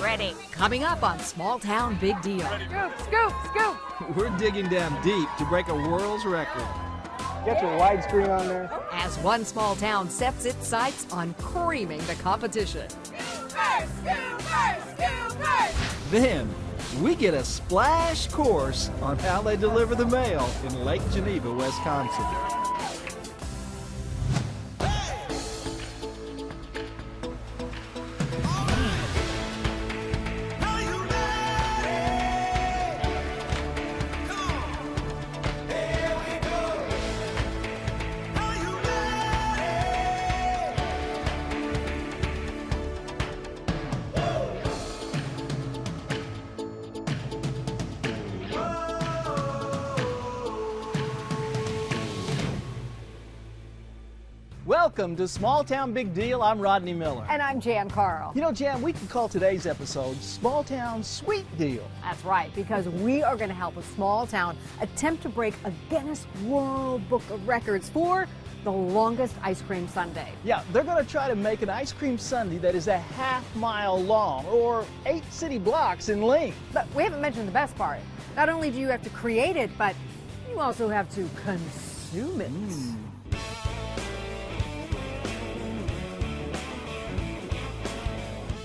ready. Coming up on Small Town Big Deal. Scoop, scoop, scoop. We're digging down deep to break a world's record. Get your widescreen on there. As one small town sets its sights on creaming the competition. Scoopers, scoopers, scoopers. Then we get a splash course on how they deliver the mail in Lake Geneva, Wisconsin. Welcome to Small Town Big Deal. I'm Rodney Miller. And I'm Jan Carl. You know, Jan, we could call today's episode Small Town Sweet Deal. That's right, because we are going to help a small town attempt to break a Guinness World Book of Records for the longest ice cream sundae. Yeah, they're going to try to make an ice cream sundae that is a half-mile long, or 8 city blocks in length. But we haven't mentioned the best part. Not only do you have to create it, but you also have to consume it.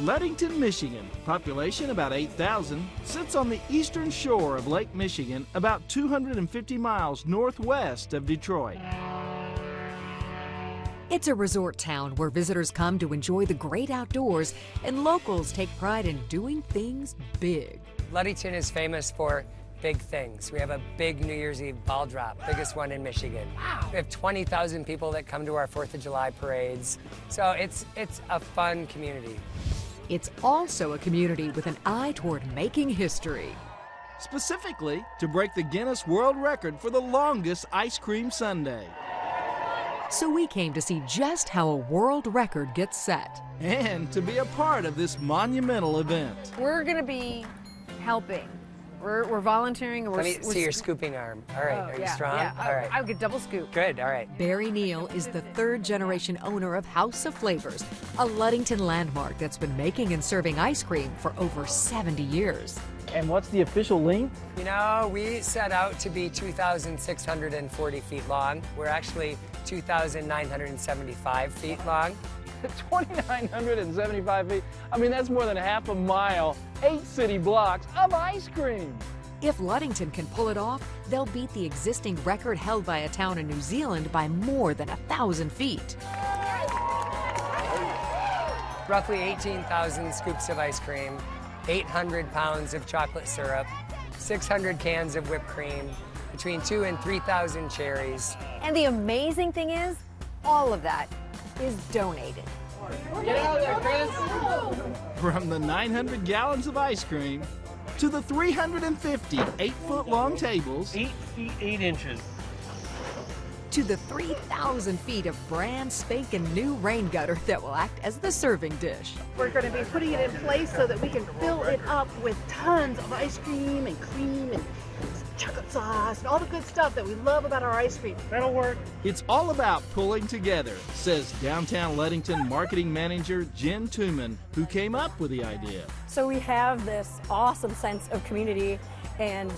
Ludington, Michigan, population about 8,000, sits on the eastern shore of Lake Michigan, about 250 miles northwest of Detroit. It's a resort town where visitors come to enjoy the great outdoors, and locals take pride in doing things big. Ludington is famous for big things. We have a big New Year's Eve ball drop, biggest one in Michigan. Wow. We have 20,000 people that come to our 4th of July parades. So it's a fun community. It's also a community with an eye toward making history. Specifically, to break the Guinness World Record for the longest ice cream sundae. So we came to see just how a world record gets set. And to be a part of this monumental event. We're going to be helping. We're volunteering. Let me see your scooping arm. All right, are you strong? Yeah. All right. I would get double scoop. Good, all right. Barry Neal is the 3rd generation owner of House of Flavors, a Ludington landmark that's been making and serving ice cream for over 70 years. And what's the official length? You know, we set out to be 2,640 feet long. We're actually 2,975 feet long. 2,975 feet. I mean, that's more than half a mile, 8 city blocks of ice cream. If Ludington can pull it off, they'll beat the existing record held by a town in New Zealand by more than 1,000 feet. Roughly 18,000 scoops of ice cream, 800 pounds of chocolate syrup, 600 cans of whipped cream, between 2,000 and 3,000 cherries. And the amazing thing is, all of that is donated. Get out there, Chris. From the 900 gallons of ice cream to the 350 8-foot-long tables. 8 feet 8 inches. To the 3,000 feet of brand spanking new rain gutter that will act as the serving dish. We're going to be putting it in place so that we can fill it up with tons of ice cream and chocolate sauce and all the good stuff that we love about our ice cream. That'll work. It's all about pulling together, says downtown Ludington marketing manager Jen Tooman, who came up with the idea. So we have this awesome sense of community and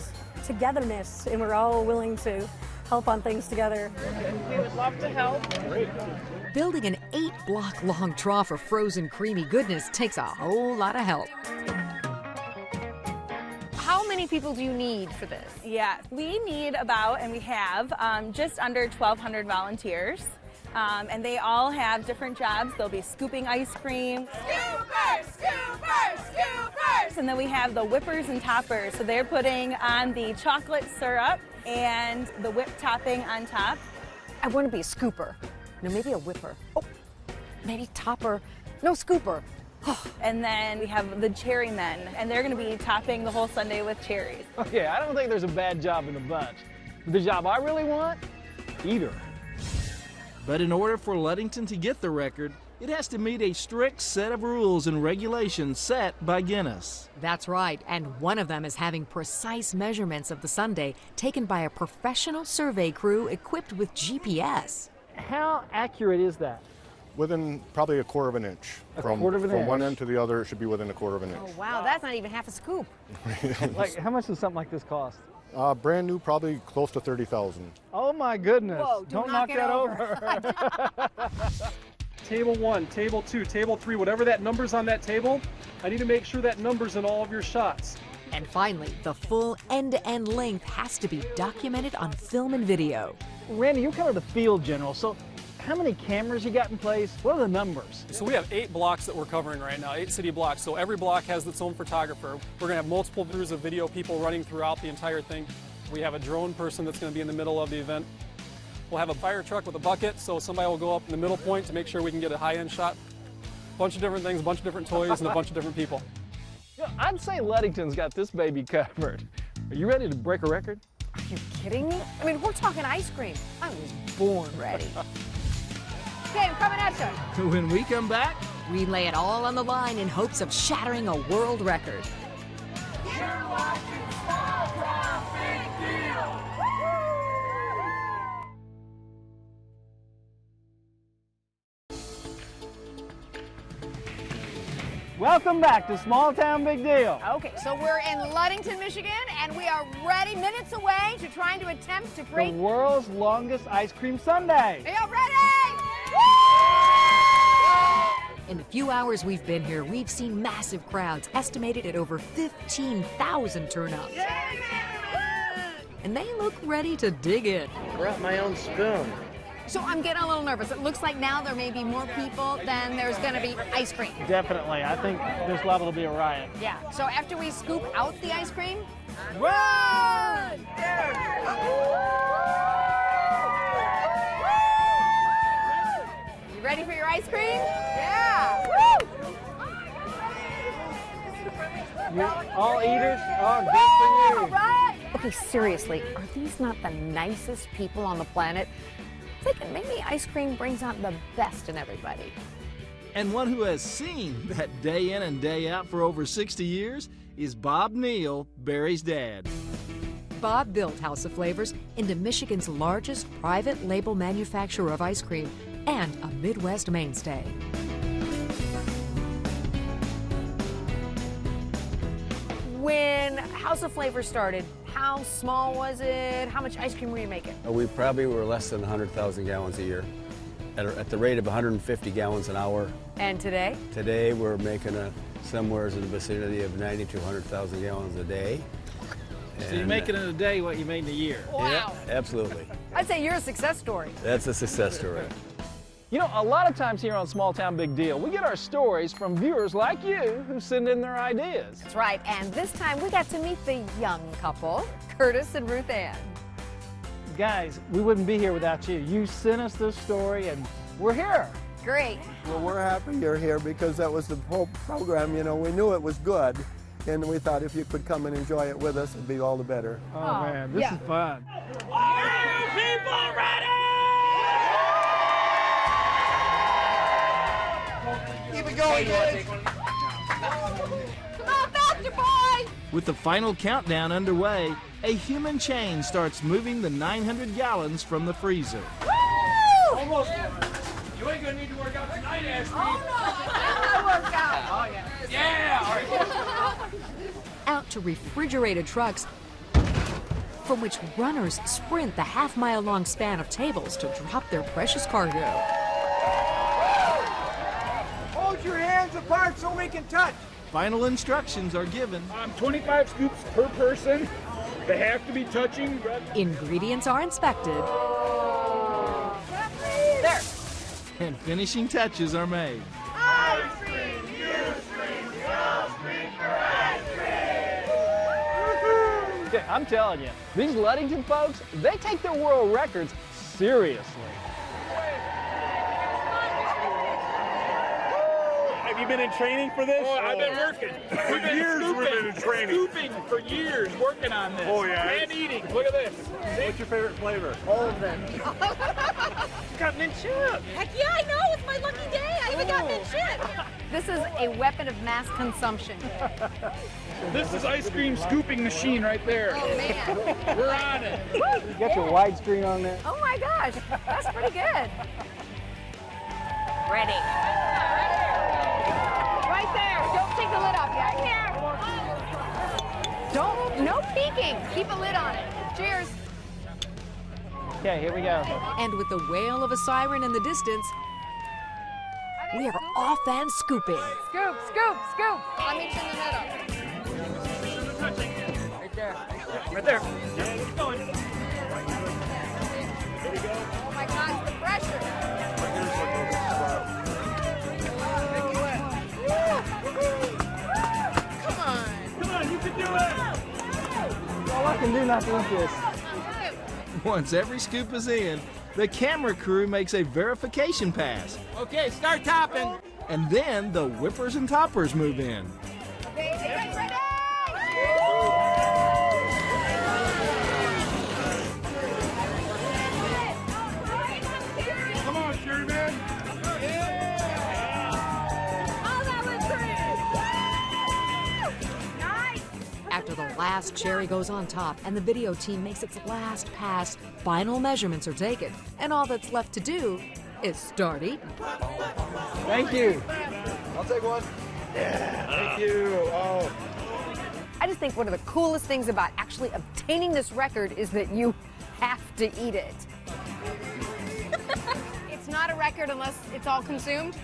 togetherness, and we're all willing to help on things together. We would love to help. Great. Building an 8-block long trough of frozen creamy goodness takes a whole lot of help. How many people do you need for this? Yeah, we need about, and we have, just under 1,200 volunteers. And they all have different jobs. They'll be scooping ice cream. Scoopers, scoopers, scoopers! And then we have the whippers and toppers. So they're putting on the chocolate syrup and the whipped topping on top. I want to be a scooper. No, maybe a whipper. Oh, maybe topper. No, scooper. And then we have the cherry men, and they're going to be topping the whole sundae with cherries. Okay, I don't think there's a bad job in the bunch. But the job I really want, eater. But in order for Ludington to get the record, it has to meet a strict set of rules and regulations set by Guinness. That's right, and one of them is having precise measurements of the sundae taken by a professional survey crew equipped with GPS. How accurate is that? Within probably a quarter of an inch. From one end to the other, it should be within a quarter of an inch. Oh, wow, that's not even half a scoop. Like, how much does something like this cost? Brand new, probably close to 30,000. Oh my goodness! Whoa, don't knock that over. Table 1, table 2, table 3, whatever that number's on that table, I need to make sure that number's in all of your shots. And finally, the full end-to-end length has to be documented on film and video. Randy, you're kind of the field general, so how many cameras you got in place? What are the numbers? So we have 8 blocks that we're covering right now, 8 city blocks. So every block has its own photographer. We're going to have multiple crews of video people running throughout the entire thing. We have a drone person that's going to be in the middle of the event. We'll have a fire truck with a bucket, so somebody will go up in the middle point to make sure we can get a high-end shot. A bunch of different things, a bunch of different toys, and a bunch of different people. You know, I'd say Ludington's got this baby covered. Are you ready to break a record? Are you kidding me? I mean, we're talking ice cream. I was born ready. Okay, I'm coming at you. When we come back, We lay it all on the line in hopes of shattering a world record. You're watching Small Town Big Deal. Welcome back to Small Town Big Deal. Okay, so we're in Ludington, Michigan, and we are ready, minutes away, to trying to attempt to break the world's longest ice cream sundae. Are y'all ready? In the few hours we've been here, we've seen massive crowds, estimated at over 15,000 turn up. And they look ready to dig in. Brought my own spoon. So I'm getting a little nervous. It looks like now there may be more people than there's going to be ice cream. Definitely. I think this level will be a riot. Yeah. So after we scoop out the ice cream, run! You ready for your ice cream? Yeah! Woo! You're all eaters? Oh, good for you. All right. Okay, seriously, are these not the nicest people on the planet? Thinking maybe ice cream brings out the best in everybody. And one who has seen that day in and day out for over 60 years is Bob Neal, Barry's dad. Bob built House of Flavors into Michigan's largest private label manufacturer of ice cream and a Midwest mainstay. When House of Flavors started, how small was it? How much ice cream were you making? We probably were less than 100,000 gallons a year at the rate of 150 gallons an hour. And today? Today we're making somewhere in the vicinity of 90 to 100,000 gallons a day. So you're making in a day what you made in a year. Wow. Yeah, absolutely. I'd say you're a success story. That's a success story. You know, a lot of times here on Small Town Big Deal, we get our stories from viewers like you who send in their ideas. That's right, and this time we got to meet the young couple, Curtis and Ruth Ann. Guys, we wouldn't be here without you. You sent us this story and we're here. Great. Well, we're happy you're here because that was the whole program. You know, we knew it was good, and we thought if you could come and enjoy it with us, it'd be all the better. Oh man, this is fun. Are you people ready? Keep it going, guys. Come on, faster, boy! With the final countdown underway, a human chain starts moving the 900 gallons from the freezer. Woo! Almost. You ain't gonna need to work out tonight, Ashley. Oh no, I work out. Oh yeah. Yeah. All right. Out to refrigerated trucks from which runners sprint the half-mile-long span of tables to drop their precious cargo. Hold your hands apart so we can touch. Final instructions are given. 25 scoops per person. They have to be touching. Ingredients are inspected. There. And finishing touches are made. Ice cream, you scream, we all scream for ice cream. Okay, I'm telling you, these Ludington folks, they take their world records seriously. Have you been in training for this? Oh, I've been working. For years we've been in training. Scooping for years, working on this. Oh, yeah. And eating. Look at this. What's your favorite flavor? All of them. Got mint chip. Heck yeah, I know. It's my lucky day. I even got mint shit. This is a weapon of mass consumption. This is ice cream scooping machine right there. Oh, man. We're on it. You got your widescreen on there? Oh, my gosh. That's pretty good. Ready. Right there. Don't take the lid off yet. No peeking. Keep a lid on it. Cheers. Okay, here we go. And with the wail of a siren in the distance, we are off and scooping. Scoop, scoop, scoop. I'll meet you in the middle. Right there. Right there. Yeah, it's going. There we go. Oh my gosh, the pressure. Come on. Come on, you can do it. All I can do not to eat this. Once every scoop is in, the camera crew makes a verification pass. Okay, start topping. And then the whippers and toppers move in. Okay, get ready. Come on, Cherry Man. Oh, that was great. Nice. After the last cherry goes on top and the video team makes its last pass, final measurements are taken. And all that's left to do is start eating. Thank you. I'll take one. Yeah, thank you. Oh. I just think one of the coolest things about actually obtaining this record is that you have to eat it. It's not a record unless it's all consumed.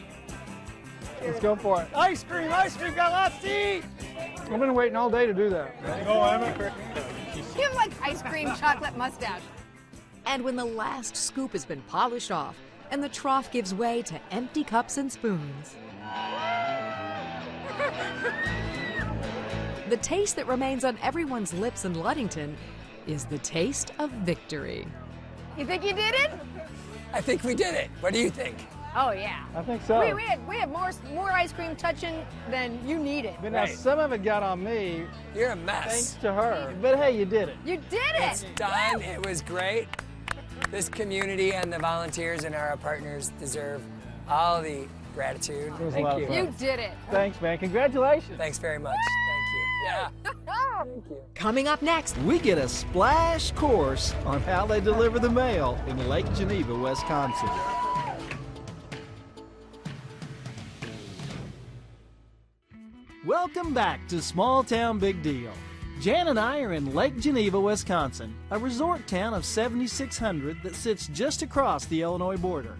Let's go for it. Ice cream, got lots to eat. I've been waiting all day to do that. There you go, Emma. You have like ice cream chocolate mustache. And when the last scoop has been polished off and the trough gives way to empty cups and spoons, the taste that remains on everyone's lips in Ludington is the taste of victory. You think you did it? I think we did it. What do you think? Oh yeah. I think so. We had more ice cream touching than you needed. But now some of it got on me. You're a mess. Thanks to her. But hey, you did it. You did it. It's done. It was great. This community and the volunteers and our partners deserve all the gratitude. Thank you. You did it. Thanks, man. Congratulations. Thanks very much. Thank you. Yeah. Thank you. Coming up next, We get a splash course on how they deliver the mail in Lake Geneva, Wisconsin. Welcome back to Small Town Big Deal. Jan and I are in Lake Geneva, Wisconsin, a resort town of 7,600 that sits just across the Illinois border.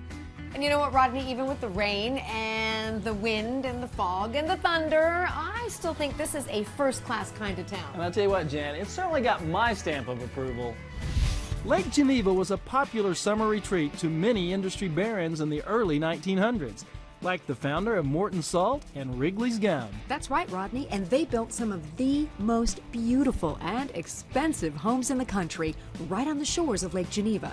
And you know what, Rodney? Even with the rain and the wind and the fog and the thunder, I still think this is a first-class kind of town. And I'll tell you what, Jan, it certainly got my stamp of approval. Lake Geneva was a popular summer retreat to many industry barons in the early 1900s, like the founder of Morton Salt and Wrigley's Gum. that's right, Rodney, and they built some of the most beautiful and expensive homes in the country right on the shores of Lake Geneva.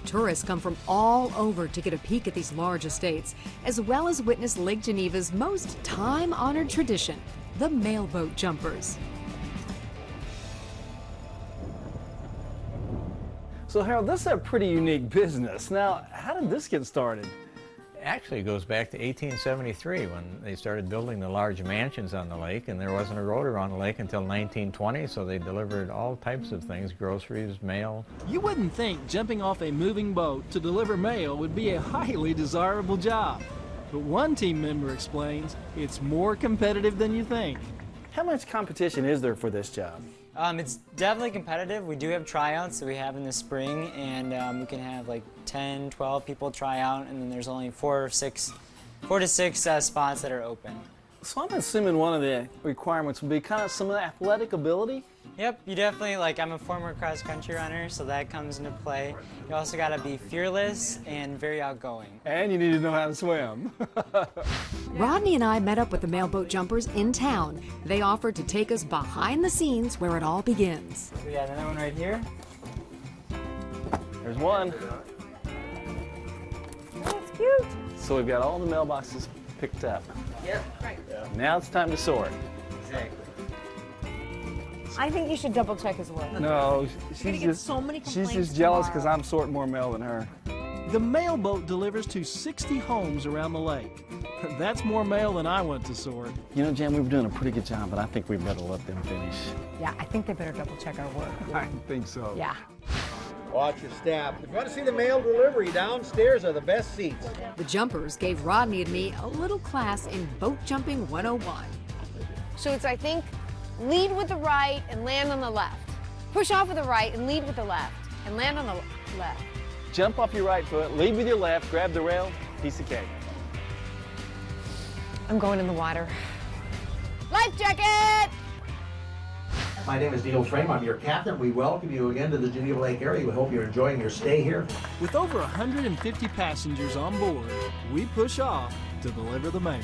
Tourists come from all over to get a peek at these large estates, as well as witness Lake Geneva's most time-honored tradition, the mailboat jumpers. So, Harold, this is a pretty unique business. Now, how did this get started? Actually, it goes back to 1873 when they started building the large mansions on the lake, and there wasn't a road around the lake until 1920, so they delivered all types of things, groceries, mail. You wouldn't think jumping off a moving boat to deliver mail would be a highly desirable job. But one team member explains it's more competitive than you think. How much competition is there for this job? It's definitely competitive. We do have tryouts that we have in the spring, and we can have like 10, 12 people try out, and then there's only 4 to 6 spots that are open. So I'm assuming one of the requirements would be kind of some athletic ability? Yep, you definitely, I'm a former cross-country runner, so that comes into play. You also got to be fearless and very outgoing. And you need to know how to swim. Rodney and I met up with the mailboat jumpers in town. They offered to take us behind the scenes where it all begins. We got another one right here. There's one. That's cute. So we've got all the mailboxes picked up. Yep. Right. Now it's time to sort. Exactly. I think you should double check as well. No, she's just so many complaints she's just jealous tomorrow. because I'm sorting more mail than her. The mailboat delivers to 60 homes around the lake. That's more mail than I want to sort. You know, Jan, we were doing a pretty good job, but I think we better let them finish. Yeah, I think they better double check our work. I think so. Yeah. Watch your step. If you want to see the mail delivery, downstairs are the best seats. The jumpers gave Rodney and me a little class in boat jumping 101. So it's, I think, lead with the right and land on the left. Push off with the right and lead with the left and land on the left. Jump off your right foot, lead with your left, grab the rail, piece of cake. I'm going in the water. Life jacket! My name is Neil Frame. I'm your captain. We welcome you again to the Geneva Lake area. We hope you're enjoying your stay here. With over 150 passengers on board, we push off to deliver the mail.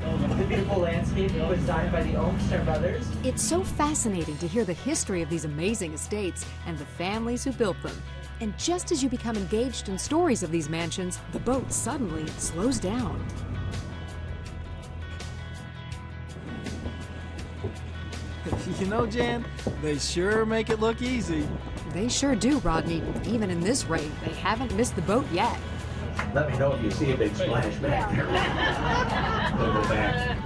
The beautiful landscape was designed by the Olmsted brothers. It's so fascinating to hear the history of these amazing estates and the families who built them. And just as you become engaged in stories of these mansions, the boat suddenly slows down. You know, Jan, they sure make it look easy. They sure do, Rodney. Even in this rain, they haven't missed the boat yet. Let me know if you see a big splash back there. We'll go back.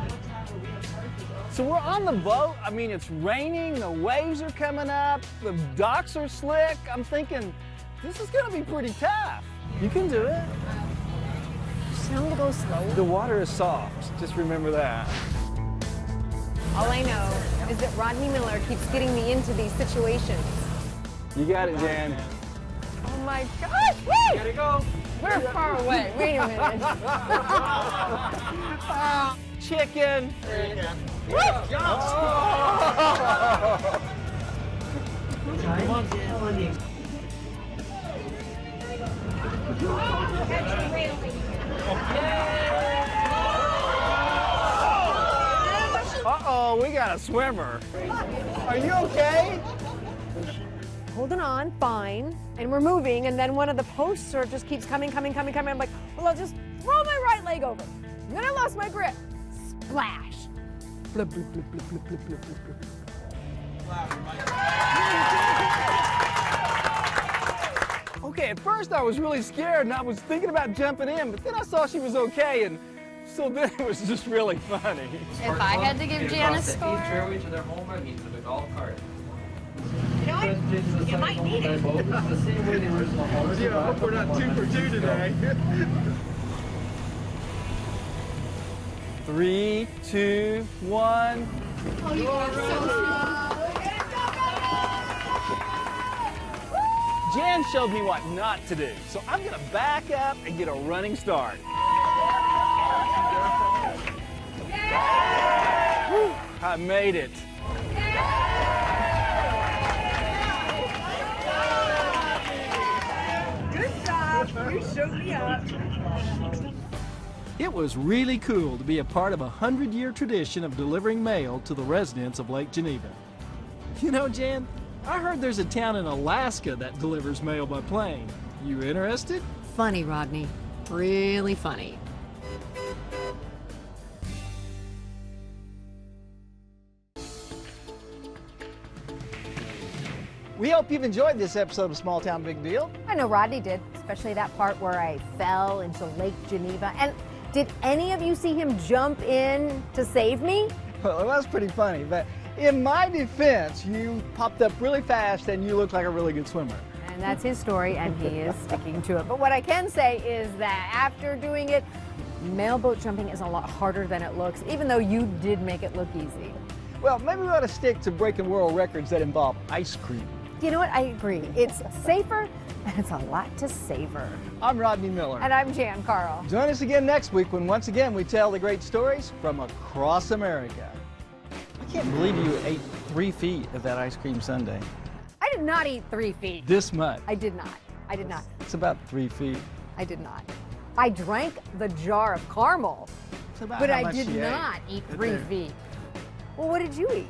So we're on the boat. I mean, it's raining, the waves are coming up, the docks are slick. I'm thinking, this is gonna be pretty tough. You can do it. Just tell them to go slow. The water is soft, just remember that. All I know is that Rodney Miller keeps getting me into these situations. You got it, Jan. Oh my gosh, wait! Gotta go. We're far away. Wait a minute. Chicken. Jump! Come on, Jan. Uh-oh, we got a swimmer. Are you okay? Holding on, fine, and we're moving, and then one of the posts sort of just keeps coming. I'm like, well, I'll just throw my right leg over. And then I lost my grip. Splash. Blub, blub, blub, blub, blub, blub, blub, blub. Okay, at first I was really scared and I was thinking about jumping in, but then I saw she was okay, and so then it was just really funny. If I had to give Jan a score, to their home buggy for the golf cart. You know what? You might need it. The same way the original home. Yeah, I hope we're not 2 for 2 today. 3, 2, 1. Oh, you are so Jan showed me what not to do, so I'm gonna back up and get a running start. I made it. Good job. You showed me up. It was really cool to be a part of a 100-year tradition of delivering mail to the residents of Lake Geneva. You know, Jan, I heard there's a town in Alaska that delivers mail by plane. You interested? Funny, Rodney. Really funny. We hope you've enjoyed this episode of Small Town Big Deal. I know Rodney did, especially that part where I fell into Lake Geneva. And did any of you see him jump in to save me? Well, it was pretty funny, but in my defense, you popped up really fast and you look like a really good swimmer. And that's his story, and he is sticking to it. But what I can say is that after doing it, mailboat jumping is a lot harder than it looks, even though you did make it look easy. Well, maybe we ought to stick to breaking world records that involve ice cream. You know what? I agree. It's safer, and it's a lot to savor. I'm Rodney Miller. And I'm Jan Carl. Join us again next week when once again we tell the great stories from across America. I can't believe you ate 3 feet of that ice cream sundae. I did not eat 3 feet. This much. I did not. I did not. It's about 3 feet. I did not. I drank the jar of caramel, It's about but how I much did you ate. not eat 3 feet. Well, what did you eat?